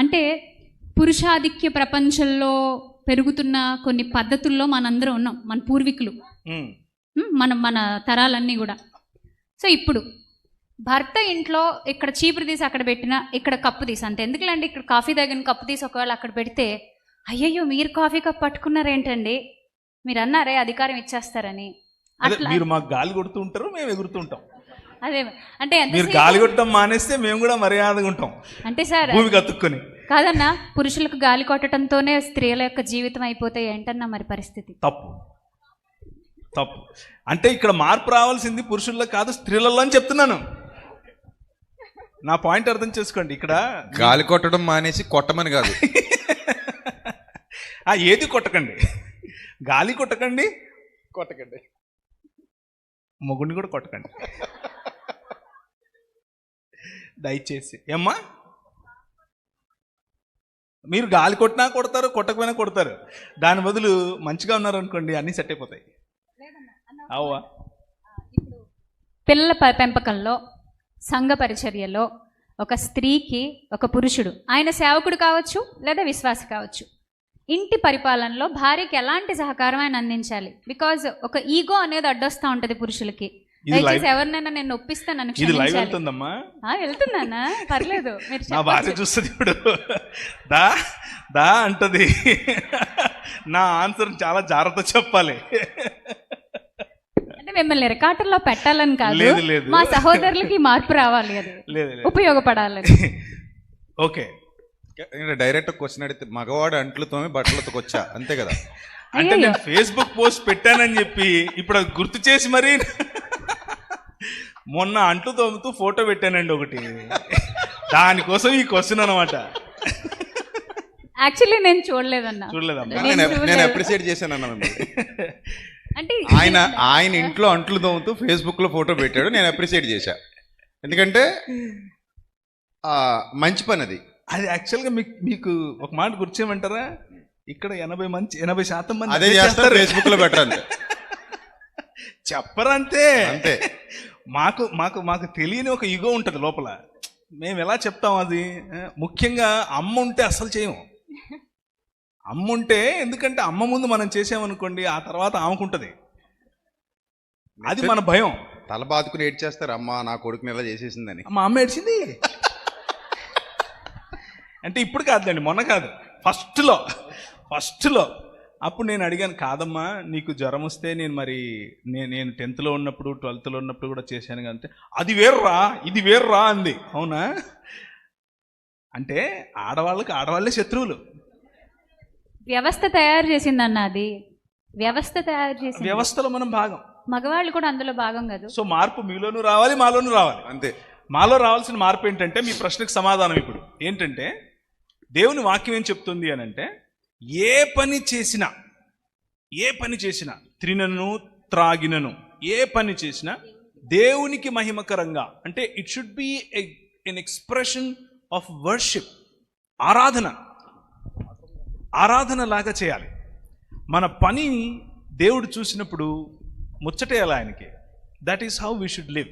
అంటే పురుషాధిక్య ప్రపంచంలో పెరుగుతున్న కొన్ని పద్ధతుల్లో మనందరం ఉన్నాం, మన పూర్వీకులు, మన తరాలన్నీ కూడా. సో ఇప్పుడు భర్త ఇంట్లో ఇక్కడ చీపురు తీసి అక్కడ పెట్టినా ఇక్కడ కప్పు తీసి అంతే, ఎందుకంటే ఇక్కడ కాఫీ తాగిన కప్పు తీసి ఒకవేళ అక్కడ పెడితే అయ్యయ్యో మీరు కాఫీ కప్ పట్టుకున్నారేంటండి, మీరు అన్నారే అధికారం ఇచ్చేస్తారని. అట్లా మీరు మాకు గాలి కొడుతూ ఉంటారు, మేము ఎగురుతూ ఉంటాం. అదే అంటే మీరు గాలి కొట్టడం మానేస్తే మేము కూడా మర్యాదగా ఉంటాం అంటే సార్, భూమికి అతుక్కొని. కాదన్నా, పురుషులకు గాలి కొట్టడంతోనే స్త్రీల యొక్క జీవితం అయిపోతాయి ఏంటన్నా మరి పరిస్థితి? తప్పు తప్పు. అంటే ఇక్కడ మార్పు రావాల్సింది పురుషుల్లో కాదు, స్త్రీలలో అని చెప్తున్నాను. నా పాయింట్ అర్థం చేసుకోండి. ఇక్కడ గాలి కొట్టడం మానేసి కొట్టమని కాదు. ఏది కొట్టకండి, గాలి కొట్టకండి, మొగుడిని కూడా కొట్టకండి దయచేసి. ఏమ్మా, మీరు గాలి కొట్టినా కొడతారు, కొట్టకపోయినా కొడతారు. దాని బదులు మంచిగా ఉన్నారు అనుకోండి, అన్నీ సెట్ అయిపోతాయి. అవువా? పిల్లల పెంపకంలో, సంఘ పరిచర్యలో ఒక స్త్రీకి ఒక పురుషుడు, ఆయన సేవకుడు కావచ్చు లేదా విశ్వాసి కావచ్చు, ఇంటి పరిపాలనలో భార్యకి ఎలాంటి సహకారం ఆయన అందించాలి? బికాజ్ ఒక ఈగో అనేది అడ్డొస్తూ ఉంటుంది పురుషులకి. దయచేసి ఎవరినైనా నేను ఒప్పిస్తాను, వెళ్తున్నానా? పర్లేదు, నా భార్య చూస్తుంది ఇప్పుడు, దా దా అంటది. నా ఆన్సర్ చాలా జాగ్రత్త చెప్పాలి. అంటే మిమ్మల్ని రికార్డుల్లో పెట్టాలని కాదు, మా సహోదరులకి మార్పు రావాలి, అది ఉపయోగపడాలి. ఓకే, డైరెక్ట్ క్వశ్చన్ అడిగితే మగవాడు అంట్లతోనే బట్టలతో వచ్చా, అంతే కదా? అంటే నేను ఫేస్బుక్ పోస్ట్ పెట్టానని చెప్పి ఇప్పుడు అది గుర్తు చేసి మరి మొన్న అంట్లు తోముతూ ఫోటో పెట్టానండి ఒకటి, దానికోసం ఈ క్వశ్చన్ అనమాట. యాక్చువల్లీ నేను చూడలేదన్నా. నేను అప్రిషియేట్ చేశానన్నా. అంటే ఆయన ఇంట్లో అంట్లు తోముతూ ఫేస్బుక్ లో ఫోటో పెట్టాడు, నేను అప్రిషియేట్ చేశా. ఎందుకంటే మంచి పని అది. అది యాక్చువల్గా మీకు ఒక మాట గుర్చేయమంటారా? ఇక్కడ 80% మంది అదే చేస్తారు, ఫేస్బుక్ లో పెట్టారు, చెప్పరంతే. అంతే. మాకు మాకు మాకు తెలియని ఒక ఈగో ఉంటుంది లోపల. మేము ఎలా చెప్తాం అది? ముఖ్యంగా అమ్మ ఉంటే అస్సలు చేయము. అమ్మ ఉంటే, ఎందుకంటే అమ్మ ముందు మనం చేసామనుకోండి, ఆ తర్వాత ఆమెకుంటుంది. అది మన భయం. తల బాదుకుని ఏడ్ చేస్తారు, అమ్మ నా కొడుకుని ఎలా చేసేసిందని. మా అమ్మ ఏడ్చింది అంటే ఇప్పుడు కాదండి, మొన్న కాదు, ఫస్ట్లో అప్పుడు నేను అడిగాను, కాదమ్మా నీకు జ్వరం వస్తే నేను 10th ఉన్నప్పుడు 12th ఉన్నప్పుడు కూడా చేశాను కంటే అది వేర్రా ఇది వేర్రా అంది. అవునా? అంటే ఆడవాళ్ళే శత్రువులు. వ్యవస్థ తయారు చేసిందన్న, అది వ్యవస్థ తయారు చేసి, వ్యవస్థలో మనం భాగం, మగవాళ్ళు కూడా అందులో భాగం కాదు. సో మార్పు మీలోనూ రావాలి, మాలోనూ రావాలి. అంతే. మాలో రావాల్సిన మార్పు ఏంటంటే, మీ ప్రశ్నకు సమాధానం ఇప్పుడు ఏంటంటే, దేవుని వాక్యం ఏం చెప్తుంది అని అంటే, ఏ పని చేసినా త్రినను త్రాగినను ఏ పని చేసినా దేవునికి మహిమకరంగా, అంటే it should be N expression of worship, ఆరాధన లాగా చేయాలి. మన పని దేవుడు చూసినప్పుడు ముచ్చటేయాలి ఆయనకి. That is how we should live.